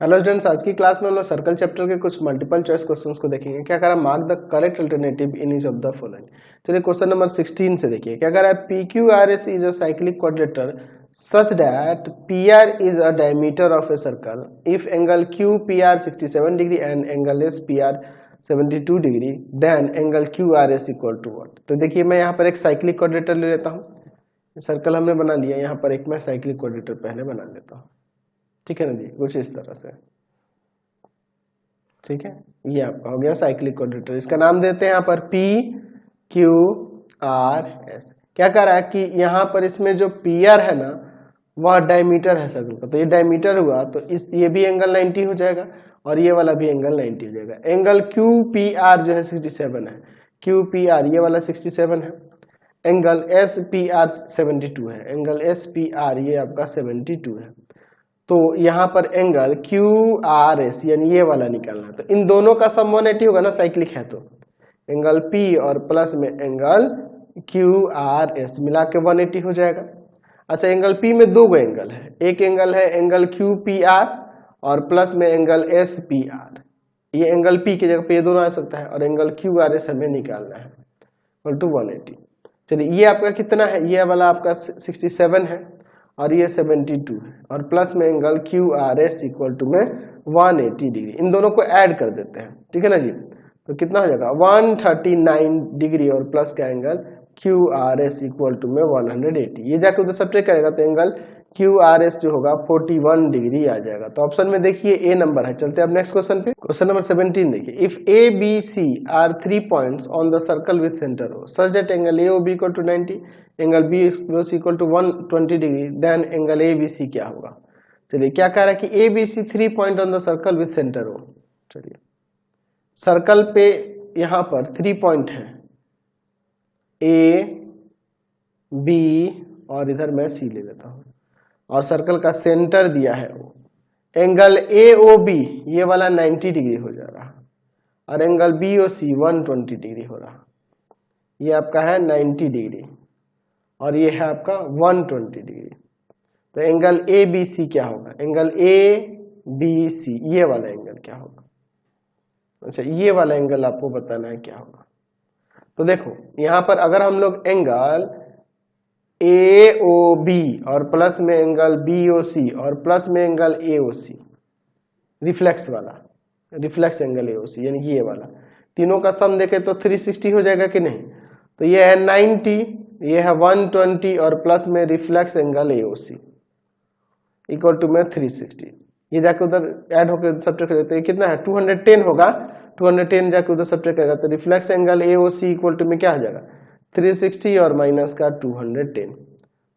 Hello students, आज की class में हम लोग सर्कल चैप्टर के कुछ मल्टीपल चॉइस क्वेश्चंस को देखेंगे। क्या करा, mark the correct alternative in each of the following. चलिए क्वेश्चन नंबर 16 से देखिए। क्या कह रहा है, P Q R S is a cyclic quadrilateral such that P R is a diameter of a circle if angle Q P R 67 degree and angle S P R 72 degree then angle Q R S equal to what. तो देखिए मैं यहाँ पर एक cyclic क्वाड्रेटर ले लेता हूँ। Circle हमने बना लिया, यहाँ पर एक मैं साइक्लिक क्वाड्रेटर पहले बना लेता हूँ। ठीक है ना जी, कुछ इस तरह से। ठीक है, ये आपका हो गया साइक्लिक क्वाड्रेटर। इसका नाम देते हैं यहाँ पर पी क्यू आर एस। क्या कह रहा है कि यहाँ पर इसमें जो पी आर है ना वह डायमीटर है सर्कल का, तो ये डायमीटर हुआ तो इस ये भी एंगल 90 हो जाएगा और ये वाला भी एंगल 90 हो जाएगा। एंगल क्यू पी आर जो है 67 है, क्यू पी आर ये वाला 67 है। एंगल एस पी आर 72 है, एंगल एस पी आर ये आपका 72 है। तो यहाँ पर एंगल क्यू आर एस यानी ये वाला निकालना है, तो इन दोनों का सम 180 होगा ना, साइक्लिक है तो एंगल पी और प्लस में एंगल क्यू आर एस मिला के 180 हो जाएगा। अच्छा, एंगल पी में दो एंगल है, एक एंगल है एंगल क्यू पी आर और प्लस में एंगल एस पी आर। ये एंगल पी की जगह पे ये दोनों आ सकता है और एंगल क्यू आर एस हमें निकालना है इक्वल टू 180। चलिए ये आपका कितना है, ये वाला आपका 67 है और ये 72 है और प्लस में angle Q R S equal to में 180 डिग्री। इन दोनों को ऐड कर देते हैं, ठीक है ना जी। तो कितना हो जाएगा 139 डिग्री और प्लस का angle Q R S equal to में 180। ये जाकर उधर सब्ट्रैक्ट करेगा तो एंगल क्यू आर एस जो होगा 41 डिग्री आ जाएगा। तो ऑप्शन में देखिए ए नंबर है। चलते हैं अब नेक्स्ट क्वेश्चन पे। क्वेश्चन नंबर 17 देखिए। If A B C are 3 points on the circle with centre O such that angle A O B equal to 90, angle B equal to 120 degree, then angle A B C क्या होगा। चलिए क्या कह रहा है कि A B C 3 point on the circle with centre O. चलिए circle पे यहाँ पर 3 पॉइंट है, ए बी और इधर मैं सी ले लेता हूँ और सर्कल का सेंटर दिया है ओ। एंगल ए ओ बी ये वाला 90 डिग्री हो जा रहा और एंगल बी ओ सी 120 डिग्री हो रहा। ये आपका है 90 डिग्री और ये है आपका 120 डिग्री। तो एंगल ए बी सी क्या होगा, एंगल ए बी सी ये वाला एंगल क्या होगा। अच्छा, ये वाला एंगल आपको बताना है क्या होगा। तो देखो यहां पर अगर हम लोग एंगल ए ओ बी और प्लस में एंगल बी ओ सी और प्लस में angle A O C, reflex वाला, reflex angle A O C यानी कि ये वाला, तीनों का सम देखे तो 360 हो जाएगा कि नहीं। तो ये है 90, ये है 120 और प्लस में reflex angle A O C equal to में 360। ये जाके उधर ऐड होकर सब्ट्रैक्ट कर देते हैं, कितना है 210 होगा। 210 जाके उधर सब्ट्रैक्ट करेगा तो reflex angle A O C equal to में क्या हो जाएगा 360 और माइनस का 210,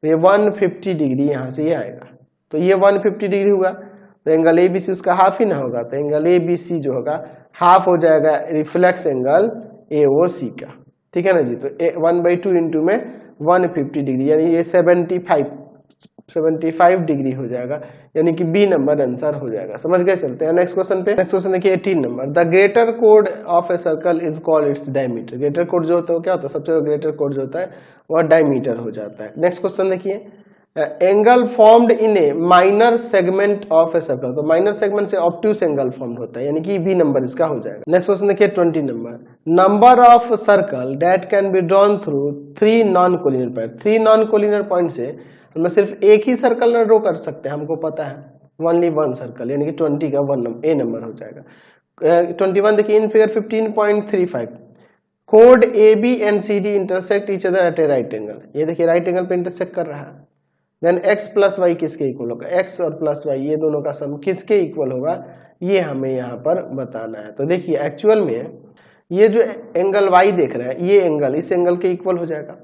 तो ये 150 डिग्री यहाँ से ये आएगा। तो ये 150 डिग्री हुआ तो एंगल ए बी सी उसका हाफ ही ना होगा, तो एंगल ए बी सी जो होगा हाफ हो जाएगा रिफ्लेक्स एंगल ए ओ सी का। ठीक है ना जी। तो 1/2 इंटू में 150 डिग्री यानी ये 75 डिग्री हो जाएगा, यानी कि बी नंबर आंसर हो जाएगा। समझ गए। चलते हैं नेक्स्ट क्वेश्चन पे। नेक्स्ट क्वेश्चन देखिए 18 number. The greater code of a circle is called its diameter. Greater code जो होता है क्या होता है, सबसे ग्रेटर कोड जो होता है वह डायमीटर हो जाता है। नेक्स्ट क्वेश्चन देखिए, angle formed in A minor segment of a circle. तो माइनर सेगमेंट से ऑब्ट्यूस एंगल फॉर्म होता है, यानी कि बी नंबर इसका हो जाएगा। नेक्स्ट क्वेश्चन देखिए 20 number. Number of circle that can be drawn through 3 non collinear point. 3 non collinear point से हम सिर्फ एक ही सर्कल ड्रॉ कर सकते हैं, हमको पता है ओनली 1 सर्कल, यानी कि 20 का 1 ए नंबर हो जाएगा। 21 देखिए, इन फिगर 15.35 कोड A B and C D intersect each other at a right angle. ये देखिए राइट एंगल पे इंटरसेक्ट कर रहा है। देन एक्स प्लस वाई किसके इक्वल होगा, एक्स और प्लस वाई ये दोनों का सम किसके इक्वल होगा, ये हमें यहाँ पर बताना है। तो देखिए एक्चुअल में ये जो एंगल वाई देख रहे हैं ये एंगल इस एंगल के इक्वल हो जाएगा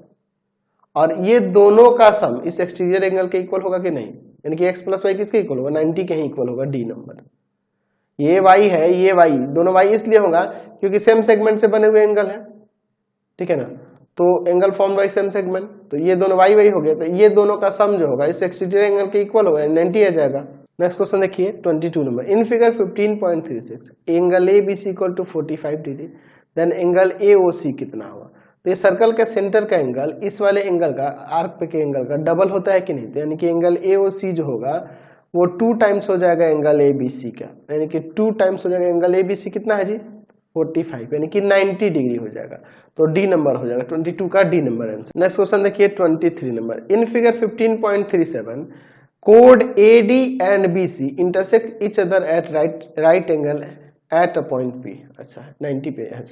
और ये दोनों का सम इस एक्सटीरियर एंगल के इक्वल होगा कि नहीं, यानी कि x प्लस वाई किसके इक्वल होगा 90 के ही इक्वल होगा, डी नंबर। ये y है ये y, दोनों y इसलिए होगा क्योंकि सेम सेगमेंट से बने हुए एंगल है। ठीक है ना, तो angle form by same segment, तो ये दोनों y y हो गए, तो ये दोनों का सम जो होगा इस एक्सटीरियर एंगल के इक्वल होगा, 90 आ जाएगा। नेक्स्ट क्वेश्चन देखिए 22 नंबर। In figure 15.36 angle A B C equal to 45 degree, then angle A O C कितना होगा। तो ये सर्कल के सेंटर का एंगल इस वाले एंगल का आर्क पे के एंगल का डबल होता है कि नहीं, तो यानी कि एंगल ए ओ सी जो होगा वो 2 टाइम्स हो जाएगा एंगल ABC का, यानी कि 2 टाइम्स हो जाएगा एंगल ABC कितना है जी 45, यानी कि 90 डिग्री हो जाएगा। तो डी नंबर हो जाएगा 22 का D number answer. Next question देखिए 23 नंबर। इन फिगर 15.37 कोड AD and BC intersect each other at right angle at a point P। अच्छा 90 पे है,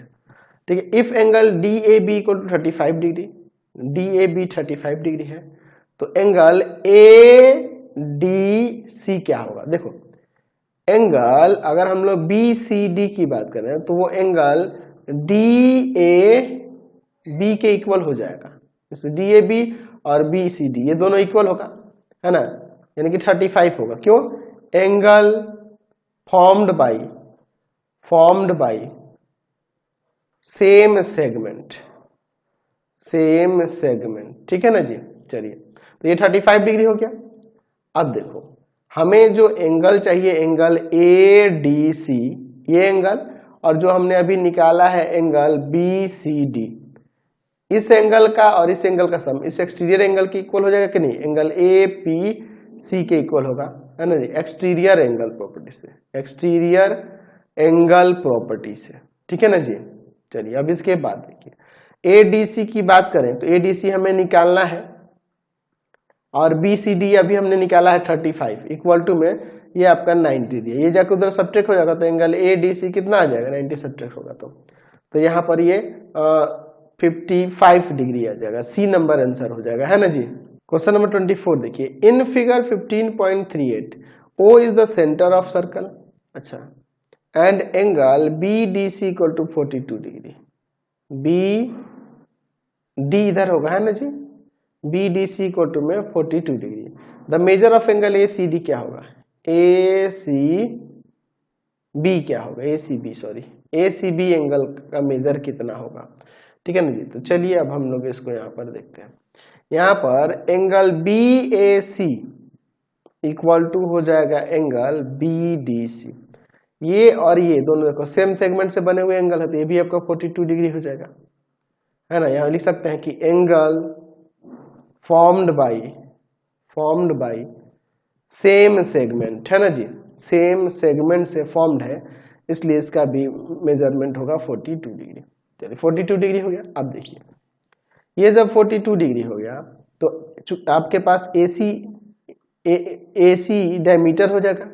ठीक है। इफ angle DAB equal to 35 degree, DAB 35 degree है, तो एंगल ADC क्या होगा? देखो एंगल अगर हम लोग BCD की बात करें तो वो एंगल DAB के इक्वल हो जाएगा। जैसे DAB और BCD ये दोनों इक्वल होगा, है ना, यानी कि 35 होगा। क्यों? Angle formed by same segment, ठीक है ना जी। चलिए तो ये 35 डिग्री हो गया। अब देखो हमें जो एंगल चाहिए एंगल ADC, ये एंगल, और जो हमने अभी निकाला है एंगल BCD, इस एंगल का और इस एंगल का सम इस एक्सटीरियर एंगल के इक्वल हो जाएगा कि नहीं? एंगल APC के इक्वल होगा, है ना जी, एक्सटीरियर एंगल प्रॉपर्टी से, ठीक है ना जी। चलिए अब इसके बाद देखिए ADC की बात करें तो ADC हमें निकालना है और BCD अभी हमने निकाला है 35 इक्वल टू में ये आपका 90 दिया, ये जाकर उधर सब्ट्रैक्ट हो जाएगा तो एंगल ADC कितना आ जाएगा? 90 सब्ट्रैक्ट होगा तो यहाँ पर ये 55 डिग्री आ जाएगा। सी नंबर आंसर हो जाएगा, है ना जी। क्वेश्चन नंबर 24 देखिए। In figure 15.38 O is the centre of circle, अच्छा, and angle BDC equal to 42 degree. BD इधर होगा, है ना जी, BDC इक्वल टू में 42 degree. The measure of angle ACD क्या होगा? ACB एंगल का मेजर कितना होगा, ठीक है ना जी। तो चलिए अब हम लोग इसको यहाँ पर देखते हैं। यहाँ पर एंगल BAC इक्वल टू हो जाएगा एंगल BDC। ये और ये दोनों देखो सेम सेगमेंट से बने हुए एंगल है, तो ये भी आपका 42 डिग्री हो जाएगा, है ना। यहाँ लिख सकते हैं कि angle formed by same segment, है ना जी, सेम सेगमेंट से फॉर्म्ड है, इसलिए इसका भी मेजरमेंट होगा 42 डिग्री। चलिए 42 डिग्री हो गया। अब देखिए ये जब 42 डिग्री हो गया तो आपके पास AC डायमीटर हो जाएगा।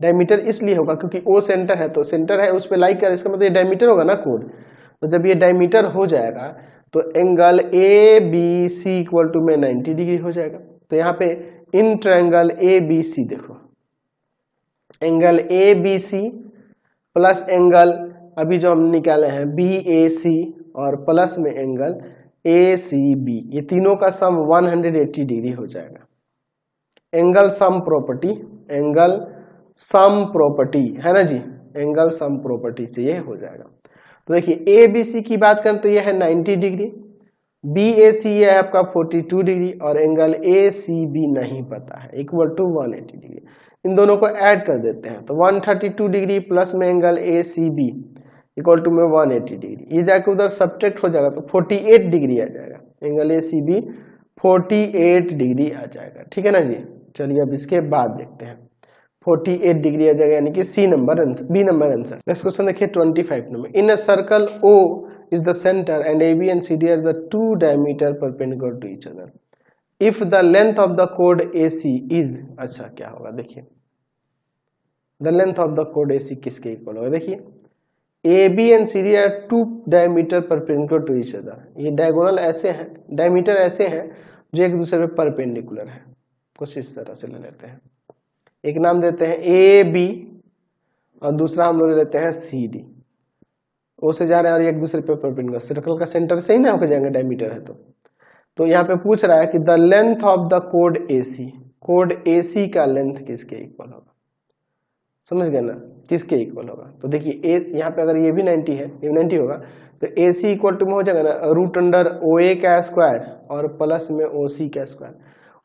डायमीटर इसलिए होगा क्योंकि O सेंटर है, तो सेंटर है उस पर लाइक कर, इसका मतलब ये डायमीटर होगा ना कोड। तो जब ये डायमीटर हो जाएगा तो एंगल ABC इक्वल टू में 90 डिग्री हो जाएगा। तो यहाँ पे इन ट्रायंगल ABC देखो, एंगल ABC प्लस एंगल अभी जो हम निकाले हैं BAC और प्लस में एंगल ACB, ये तीनों का सम 180 डिग्री हो जाएगा। एंगल सम प्रॉपर्टी है ना जी, एंगल सम प्रॉपर्टी से ये हो जाएगा। तो देखिए ABC की बात करें तो ये है 90 डिग्री, BAC है आपका 42 डिग्री और एंगल ACB नहीं पता है, इक्वल टू 180 डिग्री। इन दोनों को ऐड कर देते हैं तो 132 डिग्री प्लस में एंगल ACB इक्वल टू में 180 डिग्री, ये जाके उधर सब्ट्रैक्ट हो जाएगा तो 48 डिग्री आ जाएगा। एंगल ACB 48 डिग्री आ जाएगा, ठीक है ना जी। चलिए अब इसके बाद देखते हैं 48 डिग्री आ जाएगा, यानी कि B number answer. Next question देखिए 25 number. In a circle O is the center and AB and CD are the two diameter perpendicular to each other. If the length of the chord AC is, अच्छा क्या होगा देखिए, the length of the chord AC किसके equal होगा? देखिए AB and CD are two diameter perpendicular to each other. ये diagonal ऐसे हैं, डायमीटर ऐसे हैं जो एक दूसरे पे परपेंडिकुलर है। कुछ इस तरह से ले लेते हैं, एक नाम देते हैं AB और दूसरा हम लोग लेते हैं CD। ओ से जा रहे हैं और एक दूसरे पे परपेंडिकुलर, सर्कल का सेंटर से ही ना होकर जाएंगे, डायमीटर है तो यहाँ पे पूछ रहा है कि the length of the code AC का लेंथ किसके इक्वल होगा? समझ गए ना, किसके इक्वल होगा? तो देखिए यहाँ पे अगर ये भी 90 है, ये 90 होगा तो AC इक्वल टू में हो जाएगा ना √अंडर OA का स्क्वायर और प्लस में OC का स्क्वायर।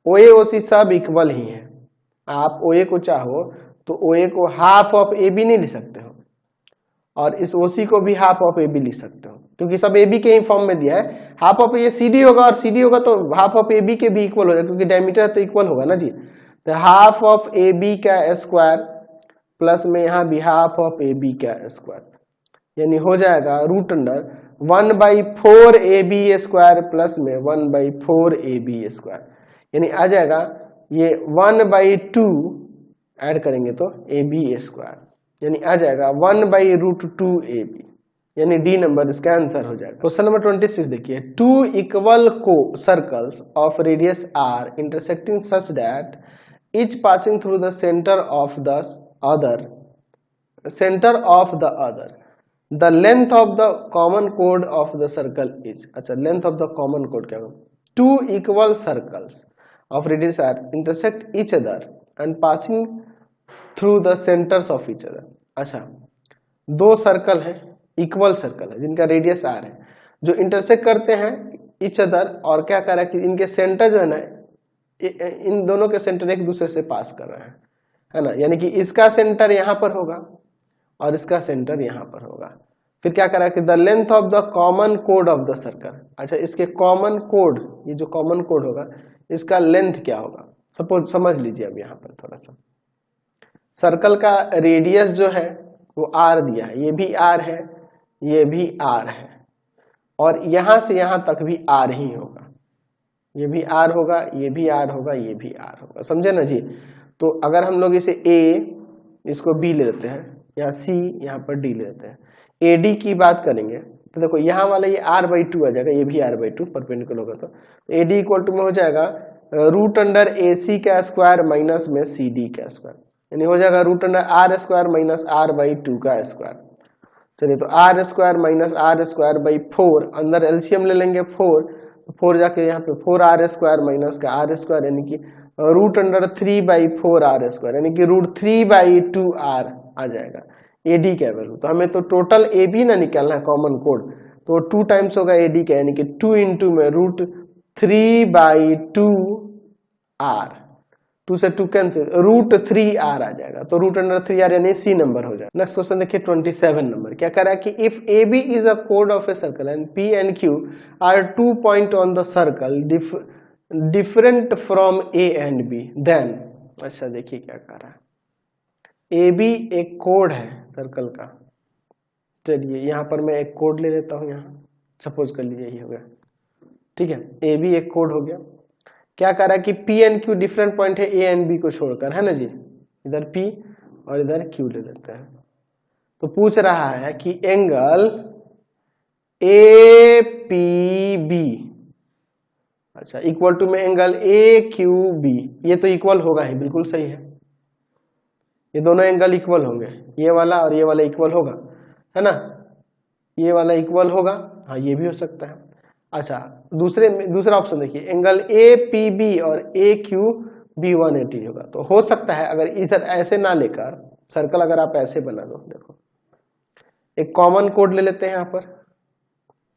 OA OC सब इक्वल ही है, आप OA को चाहो तो OA को हाफ ऑफ AB नहीं लिख सकते हो और इस OC को भी हाफ ऑफ AB लिख सकते हो, क्योंकि सब AB के ही फॉर्म में दिया है। हाफ ऑफ ये CD होगा और CD होगा तो हाफ ऑफ AB के भी इक्वल हो जाएगा, क्योंकि डायमीटर तो इक्वल होगा ना जी। तो हाफ ऑफ ए बी का स्क्वायर प्लस में यहाँ भी हाफ ऑफ ए बी का स्क्वायर, यानी हो जाएगा root under 1/4 A B square plus में 1/4 ए बी स्क्वायर, यानी आ जाएगा ये 1/2 ऐड करेंगे तो ए बी स्क्वायर, यानी आ जाएगा 1/√2 ए बी, यानी डी नंबर इसका आंसर हो जाएगा। क्वेश्चन नंबर 26 देखिए, two equal circles of radius R intersecting such that each passing through the centre of the other the length of the common कोड of the circle is. अच्छा, length of the common कोड क्या होगा? Two equal circles of radius R intersect each other and passing through the centres of each other. अच्छा, दो circle है, equal circle है जिनका रेडियस आर है, जो इंटरसेक्ट करते हैं ईच अदर, और क्या कर रहा है कि इनके सेंटर जो है ना, इन दोनों के सेंटर एक दूसरे से पास कर रहे हैं, है ना, यानी कि इसका सेंटर यहाँ पर होगा और इसका सेंटर यहाँ पर होगा। फिर क्या करा कि the length of the common कोड ऑफ द सर्कल। अच्छा, इसके कॉमन कोड, ये जो कॉमन कोड होगा इसका लेंथ क्या होगा? सपोज समझ लीजिए, अब यहाँ पर थोड़ा सा सर्कल का रेडियस जो है वो आर दिया है, ये भी आर है, ये भी आर है, और यहां से यहां तक भी आर ही होगा, ये भी आर होगा, ये भी आर होगा, ये भी आर होगा, समझे ना जी। तो अगर हम लोग इसे ए, इसको बी ले लेते हैं, यहाँ सी, यहाँ पर डी ले लेते हैं, ए डी की बात करेंगे तो देखो यहाँ वाला ये r/2 आ जाएगा, ये भी r/2 परपेंडिकुलर होगा, तो ए डी इक्वल टू में हो जाएगा रूट अंडर ए सी का स्क्वायर माइनस में सी डी का स्क्वायर, यानी हो जाएगा root under R square minus r/2 का स्क्वायर। चलिए, तो r स्क्वायर माइनस r²/4, अंदर एलसीएम ले लेंगे 4 जाके यहाँ पे 4r स्क्वायर माइनस का r स्क्वायर, यानी कि रूट अंडर 3/4r स्क्वायर, यानी कि √3/2r आ जाएगा एडी का वैल्यू। तो हमें तो टोटल ए बी ना निकालना है कॉमन कोड, तो 2 टाइम्स होगा एडी का, यानी कि 2 इंटू में √3/2r, 2 से 2 कैंसिल, √3r आ जाएगा, तो रूट अंडर 3r यानी सी नंबर हो जाएगा। नेक्स्ट क्वेश्चन देखिए 27 नंबर, क्या कह रहा है कि if A B is a कोड of a circle and P and Q are 2 point on the circle different from A and B then. अच्छा, देखिए क्या कह रहा है, ए बी एक कोड है सर्कल का। चलिए यहाँ पर मैं एक कोड ले लेता हूँ, यहाँ सपोज कर लीजिए ये हो गया, ठीक है, ए बी एक कोड हो गया। क्या कह रहा है कि P and Q different point है ए एंड बी को छोड़कर, है ना जी, इधर P और इधर Q ले लेते हैं। तो पूछ रहा है कि एंगल APB, अच्छा, इक्वल टू में एंगल AQB, ये तो इक्वल होगा ही, बिल्कुल सही है, ये दोनों एंगल इक्वल होंगे, ये वाला और ये वाला इक्वल होगा, है ना, ये वाला इक्वल होगा, हाँ ये भी हो सकता है। अच्छा, दूसरा ऑप्शन देखिए, एंगल APB और AQB 180 होगा। तो हो सकता है अगर इधर ऐसे ना लेकर सर्कल अगर आप ऐसे बना दो, देखो एक कॉमन कोड ले लेते हैं यहाँ पर,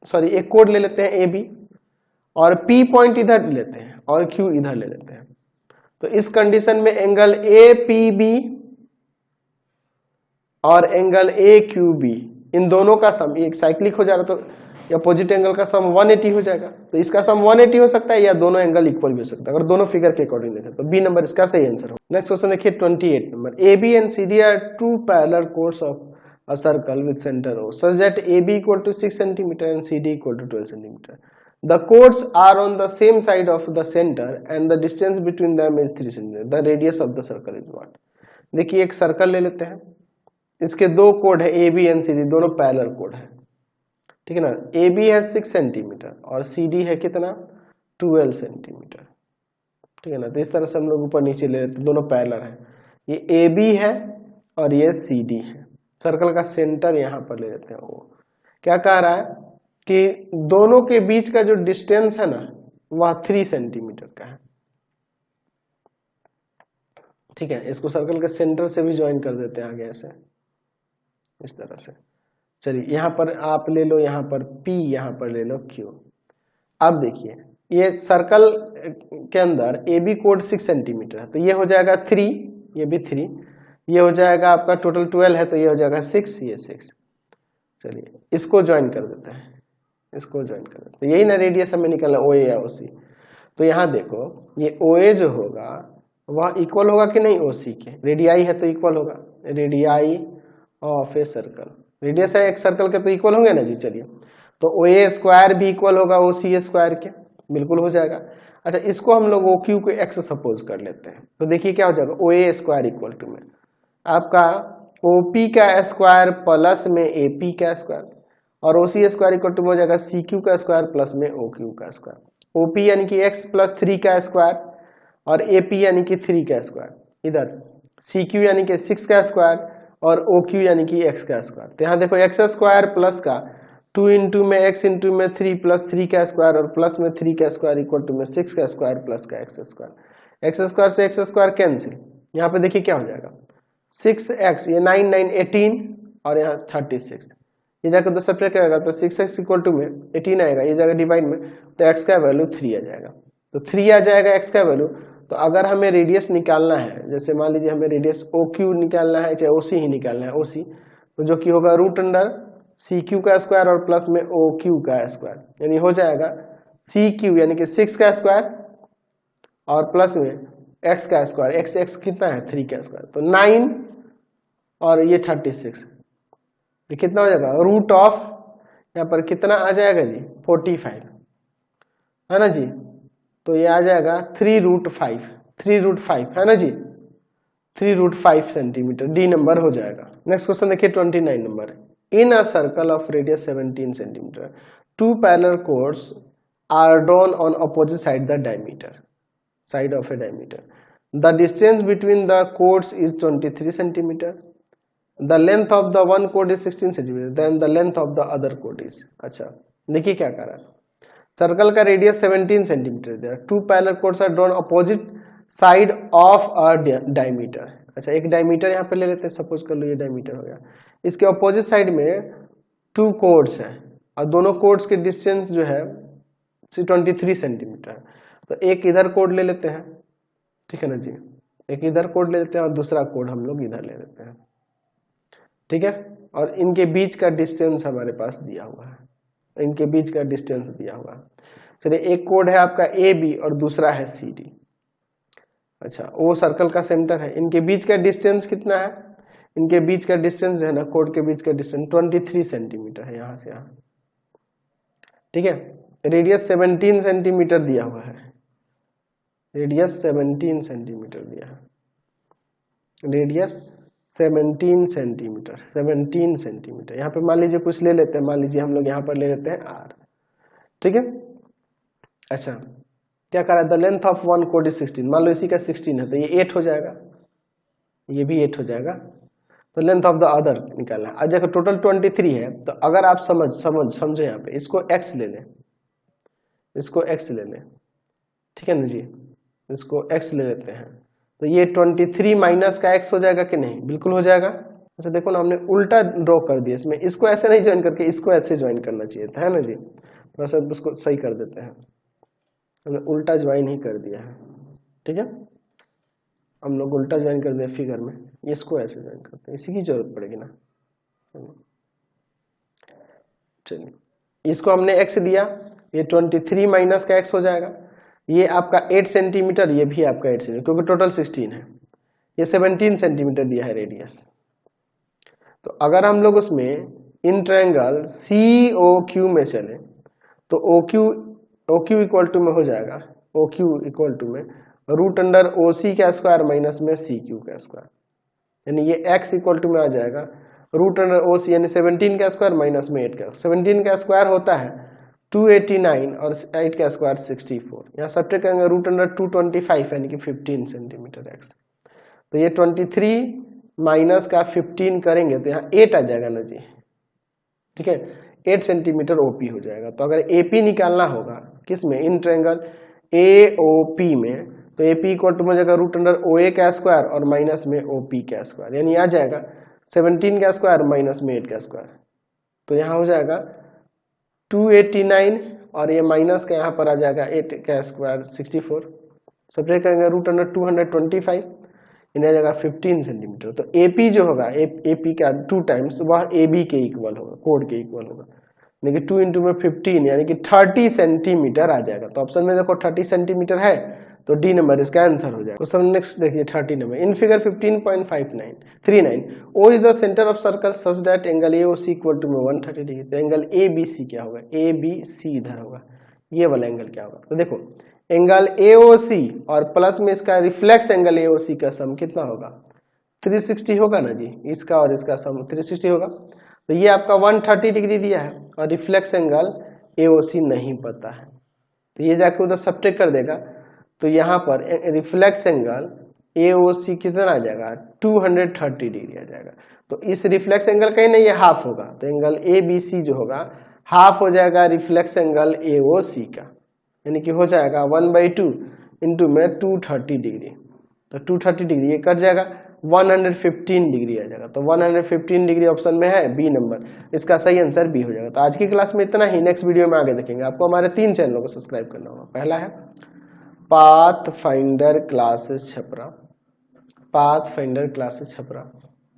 सॉरी एक कोड ले लेते हैं AB और P पॉइंट इधर ले लेते हैं और Q इधर ले लेते हैं। तो इस कंडीशन में एंगल APB और एंगल AQB इन दोनों का सम, एक साइक्लिक हो जा रहा, तो अपोजिट एंगल का सम 180 हो जाएगा। तो इसका सम 180 हो सकता है या दोनों एंगल इक्वल भी हो सकता है, अगर दोनों फिगर के अकॉर्डिंग देखें तो बी नंबर इसका सही आंसर हो। नेक्स्ट क्वेश्चन देखिए 28 number, A B and C D are 2 parallel chords of a circle with centre O such that AB equal to 6 cm and CD equal to 12 cm. The chords are on the same side of the center and the distance between them is 3 cm. The radius of the circle is what? देखिए एक circle ले लेते हैं, इसके दो कोड है A B and C D, दोनों पैरेलल कोड है, ठीक है ना। ए बी है 6 सेंटीमीटर और सी डी है कितना, 12 सेंटीमीटर, ठीक है ना। तो इस तरह से हम लोग ऊपर नीचे ले लेते, दोनों पैरेलल है, ये ए बी है और ये सी डी है। सर्कल का सेंटर यहाँ पर ले लेते हैं। वो क्या कह रहा है कि दोनों के बीच का जो डिस्टेंस है ना वह 3 सेंटीमीटर का है, ठीक है। इसको सर्कल के सेंटर से भी ज्वाइन कर देते हैं आगे ऐसे, इस तरह से। चलिए यहाँ पर आप ले लो, यहाँ पर P, यहाँ पर ले लो Q। अब देखिए ये सर्कल के अंदर ए बी कोड 6 सेंटीमीटर है, तो ये हो जाएगा 3, ये भी 3, ये हो जाएगा आपका टोटल 12 है, तो ये हो जाएगा 6, ये 6। चलिए इसको ज्वाइन कर देते हैं, इसको ज्वाइन कर देते हैं, यही ना रेडियस हमें निकलना, OA या OC। तो यहाँ देखो ये OA जो होगा वह इक्वल होगा कि नहीं ओसी के, रेडियाई है तो इक्वल होगा, radii of a circle, radius है एक सर्कल के तो इक्वल होंगे ना जी। चलिए तो ओ ए स्क्वायर भी इक्वल होगा ओ सी स्क्वायर के, बिल्कुल हो जाएगा। अच्छा इसको हम लोग ओ क्यू को एक्स सपोज कर लेते हैं, तो देखिए क्या हो जाएगा, ओ ए स्क्वायर इक्वल टू में आपका ओ पी का स्क्वायर प्लस में ए पी का स्क्वायर, और ओ सी स्क्वायर इक्वल टू हो जाएगा सी क्यू का स्क्वायर प्लस में ओ क्यू का स्क्वायर। ओ पी यानी कि एक्स प्लस 3 का स्क्वायर और ए पी यानी कि 3 का स्क्वायर, इधर सी क्यू यानी कि 6 का स्क्वायर और ओ क्यू यानी कि एक्स का स्क्वायर। तो यहाँ देखो एक्स स्क्वायर प्लस का 2 इंटू में एक्स इंटू में 3 प्लस 3 का स्क्वायर और प्लस में 3 का स्क्वायर इक्वल टू में 6 का स्क्वायर प्लस का एक्स स्क्वायर। एक्स स्क्वायर से एक्स स्क्वायर कैंसिल, यहाँ पे देखिए क्या हो जाएगा 6x, ये 9 9 18 और यहाँ 36, ये जाकर तो सब्ट्रैक्ट करेगा तो 6x इक्वल टू में 18 आएगा, ये जाएगा डिवाइड में तो x का वैल्यू 3 आ जाएगा। तो 3 आ जाएगा x का वैल्यू। तो अगर हमें रेडियस निकालना है, जैसे मान लीजिए हमें रेडियस ओ क्यू निकालना है चाहे ओ सी ही निकालना है, ओ सी, तो जो कि होगा रूट अंडर सी क्यू का स्क्वायर और प्लस में ओ क्यू का स्क्वायर, यानी हो जाएगा सी क्यू यानी कि 6 का स्क्वायर और प्लस में एक्स का स्क्वायर, एक्स एक्स कितना है 3 का स्क्वायर, तो 9 और ये 36, ये कितना हो जाएगा रूट ऑफ, यहाँ पर कितना आ जाएगा जी 45 है ना जी। तो ये आ जाएगा 3 रूट 5 है ना जी, 3 रूट 5 सेंटीमीटर, डी नंबर हो जाएगा। नेक्स्ट क्वेश्चन देखिए 29 number, in a circle of radius 17 centimetre 2 parallel chords are drawn on opposite side the diameter, side of a diameter, the distance between the chords is 23 centimetre, the length of the one कोड is 16 centimetre, then the length of the other कोड is. अच्छा देखिए क्या कर रहा है, circle का radius 17 centimetre दिया, 2 parallel chords are drawn opposite side of a diameter. अच्छा एक डायमीटर यहाँ पे ले लेते हैं, सपोज कर लो ये डायमीटर हो गया, इसके अपोजिट साइड में 2 कोड्स हैं और दोनों कोड्स के डिस्टेंस जो है 23 सेंटीमीटर है। तो एक इधर कोड ले लेते हैं, ठीक है ना जी, एक इधर कोड ले लेते हैं और दूसरा कोड हम लोग इधर ले लेते हैं, ठीक है। और इनके बीच का डिस्टेंस हमारे पास दिया हुआ है, इनके बीच का डिस्टेंस दिया हुआ है। चलिए एक कोड है आपका ए बी और दूसरा है सी डी। अच्छा वो सर्कल का सेंटर है, इनके बीच का डिस्टेंस कितना है, इनके बीच का डिस्टेंस है ना, कोड के बीच का डिस्टेंस 23 सेंटीमीटर है यहाँ से यहाँ, ठीक है। रेडियस 17 सेंटीमीटर दिया हुआ है, रेडियस 17 सेंटीमीटर दिया है, रेडियस 17 सेंटीमीटर, 17 सेंटीमीटर। यहाँ पे मान लीजिए कुछ ले लेते हैं, मान लीजिए हम लोग यहाँ पर ले लेते हैं आर, ठीक है। अच्छा क्या करा, द लेंथ ऑफ वन कोड इज 16, मान लो इसी का 16 है तो ये 8 हो जाएगा, ये भी 8 हो जाएगा। तो लेंथ ऑफ द अदर निकालना है, आज देखो टोटल 23 है, तो अगर आप समझो यहाँ पे इसको x ले लें, इसको x ले लें, ठीक है ना जी, इसको x ले लेते हैं, तो ये 23 माइनस का x हो जाएगा कि नहीं, बिल्कुल हो जाएगा। ऐसे देखो ना हमने उल्टा ड्रॉ कर दिया इसमें, इसको ऐसे नहीं ज्वाइन करके इसको ऐसे ज्वाइन करना चाहिए था, है ना जी, थोड़ा सा उसको सही कर देते हैं, हमने उल्टा ज्वाइन ही कर दिया है, ठीक है, हम लोग उल्टा ज्वाइन कर दिया फिगर में, इसको ऐसे ज्वाइन करते हैं, इसी की जरूरत पड़ेगी ना। चलिए इसको हमने x लिया, ये 23 माइनस का x हो जाएगा, ये आपका 8 सेंटीमीटर, ये भी आपका 8 सेंटीमीटर, क्योंकि टोटल 16 है, ये 17 सेंटीमीटर दिया है रेडियस। तो अगर हम लोग उसमें इन ट्रायंगल COQ में चले तो OQ इक्वल टू में हो जाएगा, OQ इक्वल टू में रूट अंडर OC का स्क्वायर माइनस में CQ का स्क्वायर, यानी ये x इक्वल टू में आ जाएगा रूट अंडर OC यानी 17 का स्क्वायर माइनस में 8 का, 17 का स्क्वायर होता है 289 और 8 का स्क्वायर 64, यहाँ सब्ट्रैक्ट करेंगे रूट अंडर 225 यानी कि 15 सेंटीमीटर x। तो ये 23 माइनस का 15 करेंगे तो यहाँ 8 आ जाएगा ना जी, ठीक है, 8 सेंटीमीटर OP हो जाएगा। तो अगर AP निकालना होगा किसमें, इन ट्रायंगल AOP में, तो AP इक्वल टू हो जाएगा रूट अंडर OA का स्क्वायर और माइनस में OP का स्क्वायर, यानी आ जाएगा 17 का स्क्वायर माइनस में 8 का स्क्वायर, तो यहाँ हो जाएगा 289 और ये माइनस का यहाँ पर आ जाएगा 8 का स्क्वायर 64, सब्ट्रैक्ट करेंगे रूट अंडर 225, इन्हें आ जाएगा 15 सेंटीमीटर। तो AP जो होगा AP का 2 टाइम्स वह AB के इक्वल होगा, कोड के इक्वल होगा, यानी कि 2 इंटू में 15 यानी कि 30 सेंटीमीटर आ जाएगा। तो ऑप्शन में देखो 30 सेंटीमीटर है, तो डी नंबर इसका आंसर हो जाएगा। क्वेश्चन नेक्स्ट देखिए 30 number. In figure 15.5939 O is the centre of circle such that angle A O C equal to 130 degree. तो एंगल ए बी सी क्या होगा, ए बी सी इधर होगा, ये वाला एंगल क्या होगा। तो देखो एंगल ए ओ सी और प्लस में इसका रिफ्लेक्स एंगल ए ओ सी का सम कितना होगा, 360 होगा ना जी, इसका और इसका सम 360 होगा। तो ये आपका 130 डिग्री दिया है और रिफ्लेक्स एंगल ए ओ सी नहीं पता है, तो ये जाके उधर सब्ट्रैक्ट कर देगा। तो यहाँ पर reflex angle A O C कितना आ जाएगा, 230 डिग्री आ जाएगा। तो इस रिफ्लेक्स एंगल कहीं नहीं, ये हाफ होगा, तो एंगल ए बी सी जो होगा हाफ हो जाएगा रिफ्लेक्स एंगल ए ओ सी का, यानी कि हो जाएगा 1/2 इंटू में 230 डिग्री। तो 230 डिग्री ये कट जाएगा, 115 डिग्री आ जाएगा। तो 115 डिग्री ऑप्शन में है बी नंबर, इसका सही आंसर बी हो जाएगा। तो आज की क्लास में इतना ही, नेक्स्ट वीडियो में आगे देखेंगे। आपको हमारे 3 चैनलों को सब्सक्राइब करना होगा। पहला है path finder classes Chhapra, path finder classes Chhapra.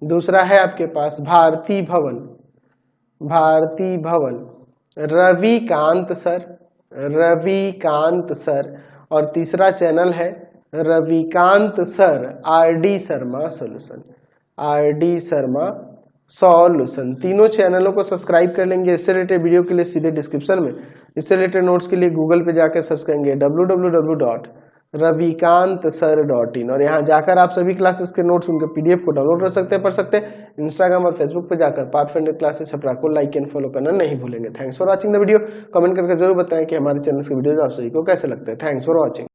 दूसरा है आपके पास भारती भवन, भारती भवन रविकांत सर, रविकांत सर। और तीसरा चैनल है Ravikant sir R D Sharma solution, R D Sharma solution. तीनों चैनलों को सब्सक्राइब कर लेंगे। इससे रिलेटेड वीडियो के लिए सीधे डिस्क्रिप्शन में, इससे रिलेटेड नोट्स के लिए गूगल पे जाकर सर्च करेंगे www.ravikantsir.in और यहाँ जाकर आप सभी क्लासेस के नोट्स उनके पीडीएफ को डाउनलोड कर सकते हैं, पढ़ सकते हैं। इंस्टाग्राम और फेसबुक पे जाकर पाथफाइंडर क्लासेस छपरा को लाइक एंड फॉलो करना नहीं भूलेंगे। Thanks for watching the video. Comment करके जरूर बताएं कि हमारे चैनल के वीडियोज आप सभी को कैसे लगते हैं। Thanks for watching.